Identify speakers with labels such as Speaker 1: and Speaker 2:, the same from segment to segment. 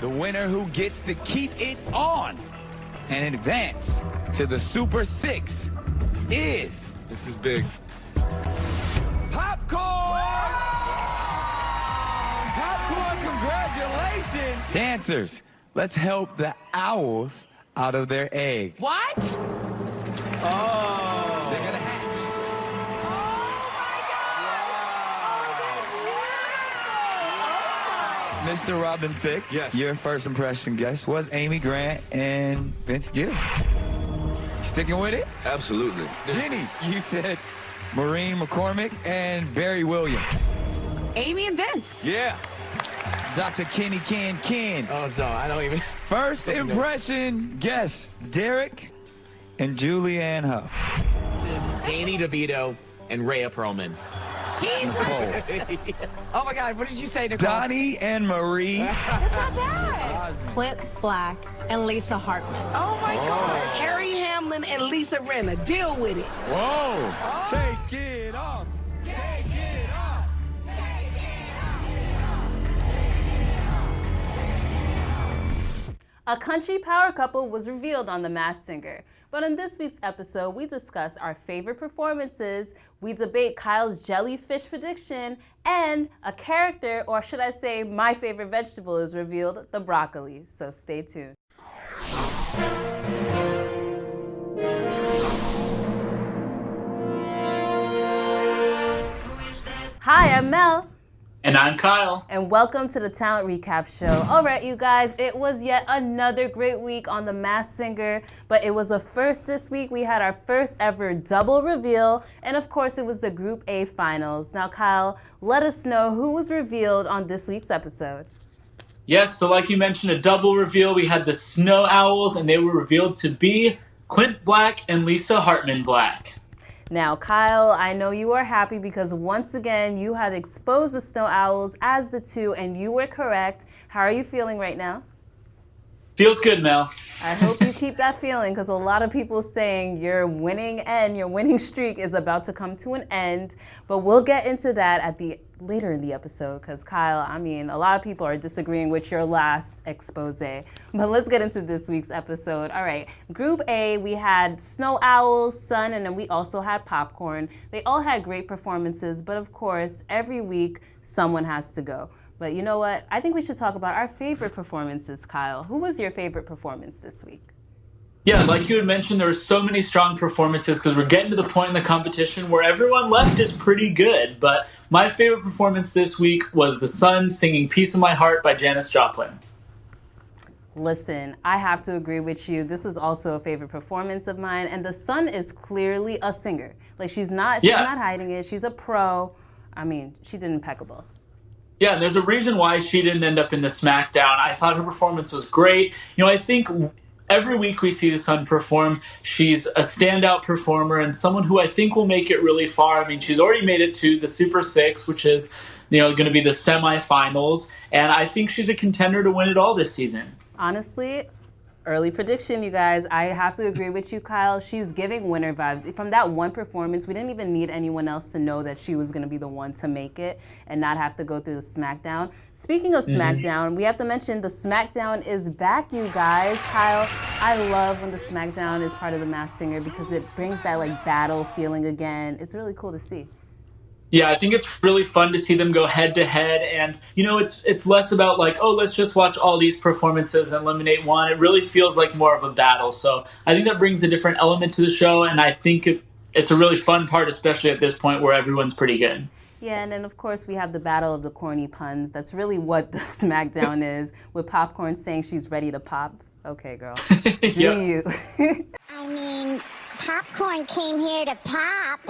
Speaker 1: The winner who gets to keep it on and advance to the Super 6 is...
Speaker 2: This is big.
Speaker 1: Popcorn! Popcorn, congratulations! Dancers, let's help the owls out of their egg.
Speaker 3: What?
Speaker 1: Oh. They're gonna hatch. Mr. Robin Thicke,
Speaker 2: yes.
Speaker 1: Your first impression guest was Amy Grant and Vince Gill. You sticking with it?
Speaker 2: Absolutely.
Speaker 1: Jenny, you said Maureen McCormick and Barry Williams.
Speaker 3: Amy and Vince.
Speaker 1: Yeah. Dr. Kenny Ken.
Speaker 4: Oh, so I don't even...
Speaker 1: First impression guests, Derek and Julianne Hough.
Speaker 4: Danny DeVito and Rhea Perlman.
Speaker 1: Nicole.
Speaker 3: Oh my God, what did you say, Nicole?
Speaker 1: Donnie and Marie.
Speaker 3: That's not bad.
Speaker 5: Clint Black and Lisa Hartman.
Speaker 3: Oh my God.
Speaker 6: Harry Hamlin and Lisa Rinna. Deal with it.
Speaker 1: Whoa. Take it off. Take it off.
Speaker 7: A country power couple was revealed on The Masked Singer. But in this week's episode, we discuss our favorite performances, we debate Kyle's jellyfish prediction, and a character, or should I say my favorite vegetable, is revealed, the broccoli. So stay tuned. Hi, I'm Mel.
Speaker 8: And I'm Kyle.
Speaker 7: And welcome to the Talent Recap Show. All right, you guys, it was yet another great week on The Masked Singer, but it was a first this week. We had our first ever double reveal, and of course, it was the Group A finals. Now, Kyle, let us know who was revealed on this week's episode.
Speaker 8: Yes, so like you mentioned, a double reveal. We had the Snow Owls, and they were revealed to be Clint Black and Lisa Hartman Black.
Speaker 7: Now, Kyle, I know you are happy because once again, you had exposed the Snow Owls as the two, and you were correct. How are you feeling right now?
Speaker 8: Feels good, Mel.
Speaker 7: I hope you keep that feeling because a lot of people saying your winning streak is about to come to an end. But we'll get into that later in the episode because Kyle, I mean, a lot of people are disagreeing with your last expose. But let's get into this week's episode. All right, Group A, we had Snow Owls, Sun, and then we also had Popcorn. They all had great performances, but of course, every week someone has to go. But you know what? I think we should talk about our favorite performances, Kyle. Who was your favorite performance this week?
Speaker 8: Yeah, like you had mentioned, there were so many strong performances because we're getting to the point in the competition where everyone left is pretty good. But my favorite performance this week was the Sun singing Piece of My Heart by Janis Joplin.
Speaker 7: Listen, I have to agree with you. This was also a favorite performance of mine. And the Sun is clearly a singer. Like, she's not hiding it. She's a pro. I mean, she did impeccable.
Speaker 8: Yeah, and there's a reason why she didn't end up in the SmackDown. I thought her performance was great. You know, I think every week we see the Sun perform. She's a standout performer and someone who I think will make it really far. I mean, she's already made it to the Super 6, which is, going to be the semifinals. And I think she's a contender to win it all this season.
Speaker 7: Honestly, early prediction, you guys. I have to agree with you, Kyle. She's giving winner vibes. From that one performance, we didn't even need anyone else to know that she was going to be the one to make it and not have to go through the SmackDown. Speaking of SmackDown, we have to mention the SmackDown is back, you guys. Kyle, I love when the SmackDown is part of the Masked Singer because it brings that like battle feeling again. It's really cool to see.
Speaker 8: Yeah, I think it's really fun to see them go head to head. And, it's less about like, oh, let's just watch all these performances and eliminate one. It really feels like more of a battle. So I think that brings a different element to the show. And I think it's a really fun part, especially at this point where everyone's pretty good.
Speaker 7: Yeah, and then of course we have the battle of the corny puns. That's really what the SmackDown is, with Popcorn saying she's ready to pop. Okay, girl. Do you?
Speaker 9: I mean, Popcorn came here to pop.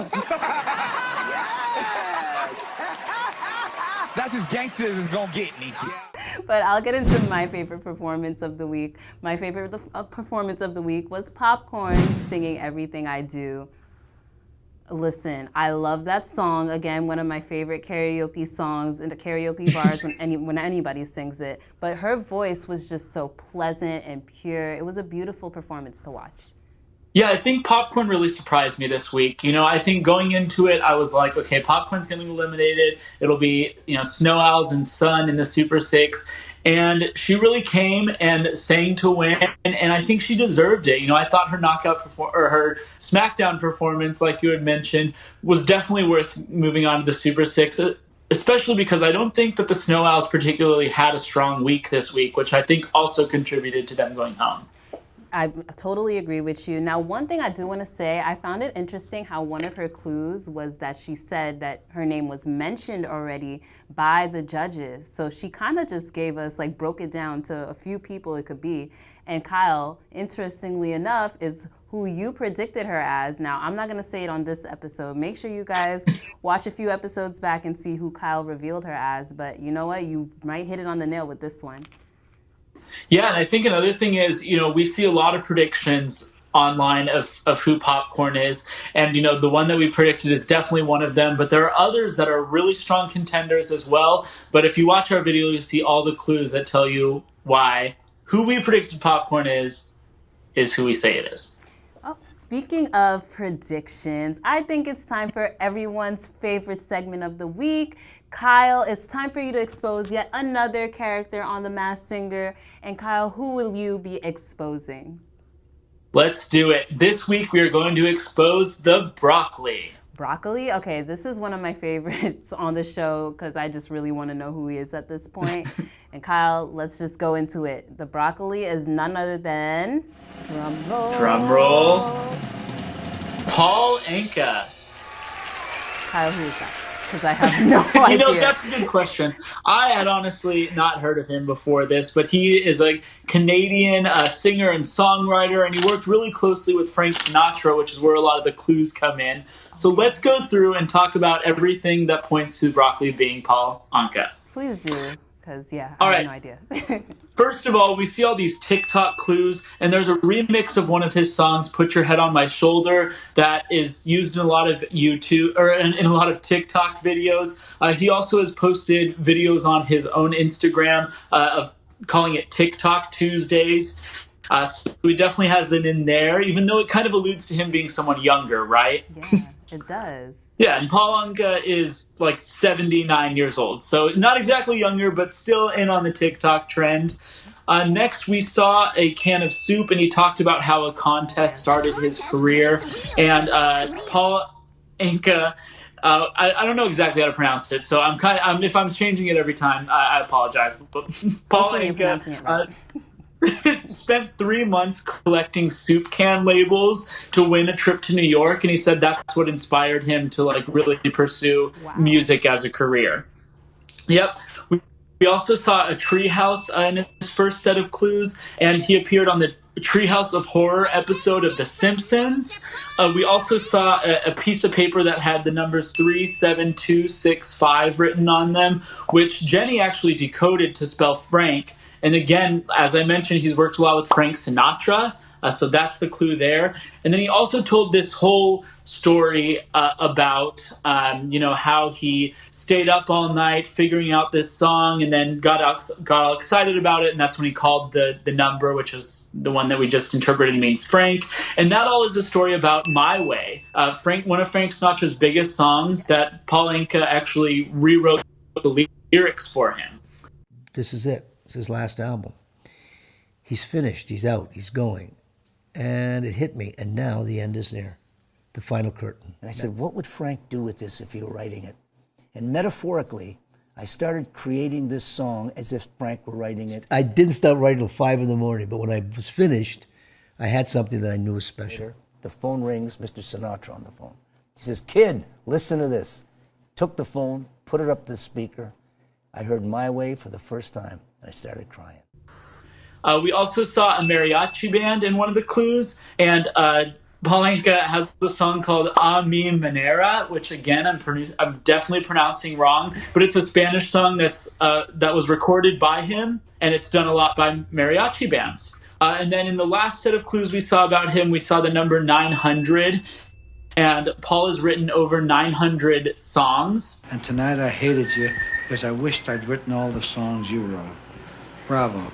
Speaker 1: That's as gangster as it's gonna get, Nietzsche.
Speaker 7: But I'll get into my favorite performance of the week. My favorite performance of the week was Popcorn singing Everything I Do. Listen, I love that song. Again, one of my favorite karaoke songs in the karaoke bars when anybody sings it. But her voice was just so pleasant and pure. It was a beautiful performance to watch.
Speaker 8: Yeah, I think Popcorn really surprised me this week. I think going into it, I was like, okay, Popcorn's getting eliminated. It'll be, Snow Owls and Sun in the Super 6. And she really came and sang to win, and I think she deserved it. I thought her or her SmackDown performance, like you had mentioned, was definitely worth moving on to the Super Six, especially because I don't think that the Snow Owls particularly had a strong week this week, which I think also contributed to them going home.
Speaker 7: I totally agree with you. Now, one thing I do want to say, I found it interesting how one of her clues was that she said that her name was mentioned already by the judges. So she kind of just gave us, like, broke it down to a few people it could be. And Kyle, interestingly enough, is who you predicted her as. Now, I'm not going to say it on this episode. Make sure you guys watch a few episodes back and see who Kyle revealed her as. But you know what? You might hit it on the nail with this one.
Speaker 8: Yeah, and I think another thing is, we see a lot of predictions online of who Popcorn is. And, the one that we predicted is definitely one of them. But there are others that are really strong contenders as well. But if you watch our video, you'll see all the clues that tell you why who we predicted Popcorn is who we say it is.
Speaker 7: Oh, speaking of predictions, I think it's time for everyone's favorite segment of the week. Kyle, it's time for you to expose yet another character on The Masked Singer. And Kyle, who will you be exposing?
Speaker 8: Let's do it. This week we are going to expose the broccoli.
Speaker 7: Broccoli? Okay, this is one of my favorites on the show because I just really want to know who he is at this point. And Kyle, let's just go into it. The broccoli is none other than,
Speaker 8: drum roll, Paul Anka.
Speaker 7: Kyle, who is that? Because I have no idea.
Speaker 8: That's a good question. I had honestly not heard of him before this, but he is a Canadian singer and songwriter, and he worked really closely with Frank Sinatra, which is where a lot of the clues come in. So let's go through and talk about everything that points to broccoli being Paul Anka.
Speaker 7: Please do, because I have no idea.
Speaker 8: First of all, we see all these TikTok clues, and there's a remix of one of his songs, Put Your Head on My Shoulder, that is used in a lot of YouTube, or in a lot of TikTok videos. He also has posted videos on his own Instagram of calling it TikTok Tuesdays. So he definitely has it in there, even though it kind of alludes to him being someone younger, right?
Speaker 7: Yeah, it does.
Speaker 8: Yeah, and Paul Anka is 79 years old. So not exactly younger, but still in on the TikTok trend. Next, we saw a can of soup, and he talked about how a contest started his career. And Paul Anka, I don't know exactly how to pronounce it, so if I'm changing it every time, I apologize. But Paul Anka spent 3 months collecting soup can labels to win a trip to New York, and he said that's what inspired him to really pursue music as a career. Yep. We also saw a treehouse in his first set of clues, and he appeared on the Treehouse of Horror episode of The Simpsons. We also saw a piece of paper that had the numbers 37265 written on them, which Jenny actually decoded to spell Frank. And again, as I mentioned, he's worked a lot with Frank Sinatra, so that's the clue there. And then he also told this whole story about, how he stayed up all night figuring out this song, and then got all excited about it, and that's when he called the number, which is the one that we just interpreted to mean Frank. And that all is a story about My Way, one of Frank Sinatra's biggest songs that Paul Anka actually rewrote the lyrics for him.
Speaker 2: This is it. It's his last album. He's finished. He's out. He's going. And it hit me. And now the end is near. The final curtain.
Speaker 10: And I said, what would Frank do with this if he were writing it? And metaphorically, I started creating this song as if Frank were writing it.
Speaker 2: I didn't start writing till 5 in the morning, but when I was finished, I had something that I knew was special.
Speaker 10: The phone rings, Mr. Sinatra on the phone. He says, kid, listen to this. Took the phone, put it up to the speaker. I heard My Way for the first time. I started crying.
Speaker 8: We also saw a mariachi band in one of the clues, and Paul Anka has the song called A Mi Manera, which again I'm definitely pronouncing wrong, but it's a Spanish song that was recorded by him, and it's done a lot by mariachi bands. And then in the last set of clues we saw about him, we saw the number 900, and Paul has written over 900 songs.
Speaker 11: And tonight I hated you because I wished I'd written all the songs you wrote. Bravo.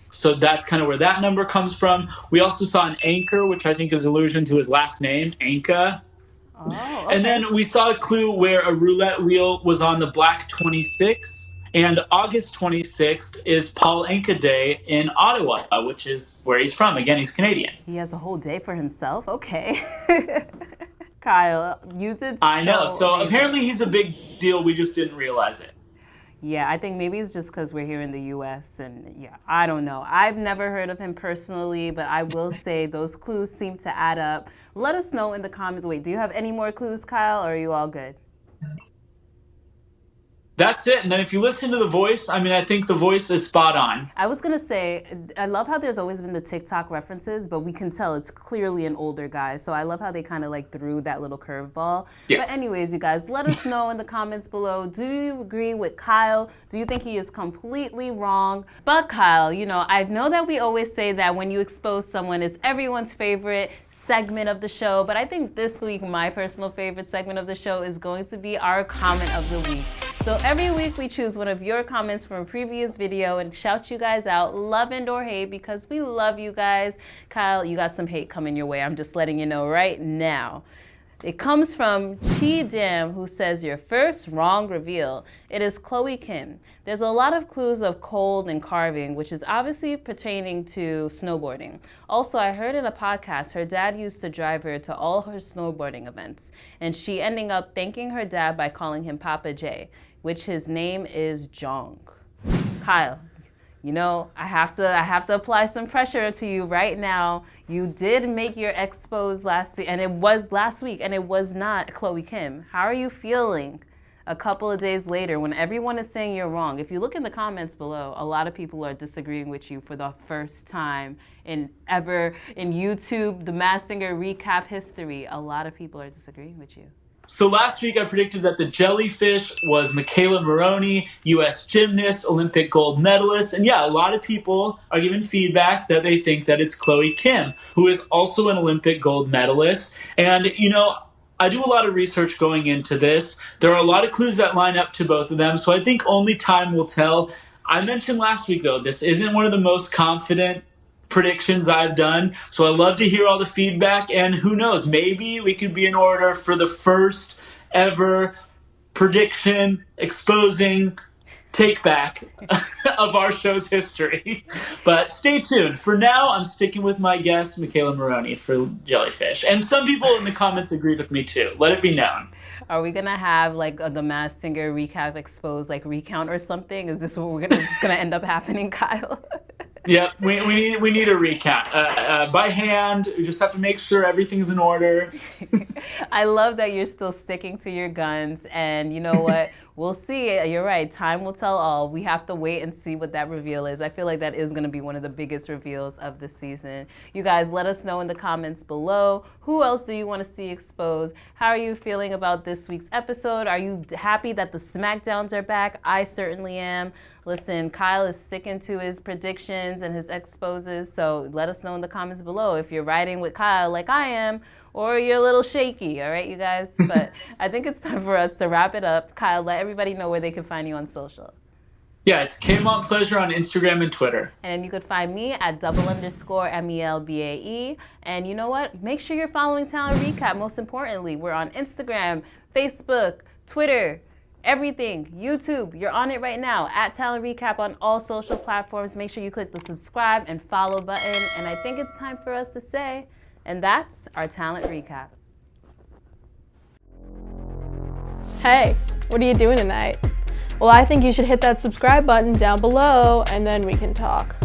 Speaker 8: So that's kind of where that number comes from. We also saw an anchor, which I think is allusion to his last name, Anka.
Speaker 7: Oh, okay.
Speaker 8: And then we saw a clue where a roulette wheel was on the black 26. And August 26th is Paul Anka Day in Ottawa, which is where he's from. Again, he's Canadian.
Speaker 7: He has a whole day for himself? Okay. Kyle, you did
Speaker 8: I know. So
Speaker 7: amazing.
Speaker 8: apparently he's a big deal. We just didn't realize it.
Speaker 7: Yeah, I think maybe it's just because we're here in the US and yeah, I don't know. I've never heard of him personally, but I will say those clues seem to add up. Let us know in the comments. Wait, do you have any more clues, Kyle, or are you all good?
Speaker 8: That's it. And then if you listen to the voice, I mean, I think the voice is spot on.
Speaker 7: I was going to say, I love how there's always been the TikTok references, but we can tell it's clearly an older guy. So I love how they kind of like threw that little curveball. Yeah. But anyways, you guys, let us know in the comments below. Do you agree with Kyle? Do you think he is completely wrong? But Kyle, you know, I know that we always say that when you expose someone, it's everyone's favorite segment of the show, but I think this week my personal favorite segment of the show is going to be our comment of the week. So every week we choose one of your comments from a previous video and shout you guys out, love and or hate, because we love you guys. Kyle, you got some hate coming your way. I'm just letting you know right now. It comes from Chi Dam, who says, your first wrong reveal. It is Chloe Kim. There's a lot of clues of cold and carving, which is obviously pertaining to snowboarding. Also, I heard in a podcast her dad used to drive her to all her snowboarding events, and she ending up thanking her dad by calling him Papa J, which his name is Jong. Kyle, you know, I have to apply some pressure to you right now. You did make your expose last week, and it was last week, and it was not Chloe Kim. How are you feeling a couple of days later when everyone is saying you're wrong? If you look in the comments below, a lot of people are disagreeing with you for the first time in YouTube, the Masked Singer recap history. A lot of people are disagreeing with you.
Speaker 8: So last week I predicted that the jellyfish was Michaela Maroney, U.S. gymnast, Olympic gold medalist. And yeah, a lot of people are giving feedback that they think that it's Chloe Kim, who is also an Olympic gold medalist. And, you know, I do a lot of research going into this. There are a lot of clues that line up to both of them. So I think only time will tell. I mentioned last week, though, this isn't one of the most confident predictions I've done. So I love to hear all the feedback, and who knows, maybe we could be in order for the first ever prediction exposing take back of our show's history. But stay tuned. For now, I'm sticking with my guess, Michaela Maroney, for jellyfish. And some people in the comments agreed with me too. Let it be known.
Speaker 7: Are we gonna have like the Masked Singer recap expose like recount or something? Is this what we're gonna end up happening, Kyle?
Speaker 8: Yeah, we need a recount by hand. We just have to make sure everything's in order.
Speaker 7: I love that you're still sticking to your guns, and you know what? We'll see. You're right. Time will tell all. We have to wait and see what that reveal is. I feel like that is going to be one of the biggest reveals of the season. You guys, let us know in the comments below. Who else do you want to see exposed? How are you feeling about this week's episode? Are you happy that the SmackDowns are back? I certainly am. Listen, Kyle is sticking to his predictions and his exposes, so let us know in the comments below if you're riding with Kyle like I am, or you're a little shaky, all right, you guys? But I think it's time for us to wrap it up. Kyle, let everybody know where they can find you on social.
Speaker 8: Yeah, it's Kmont Pleasure on Instagram and Twitter.
Speaker 7: And you could find me at _MELBAE. And you know what? Make sure you're following Talent Recap. Most importantly, we're on Instagram, Facebook, Twitter, everything, YouTube. You're on it right now at Talent Recap on all social platforms. Make sure you click the subscribe and follow button. And I think it's time for us to say, and that's our Talent Recap.
Speaker 12: Hey, what are you doing tonight? Well, I think you should hit that subscribe button down below and then we can talk.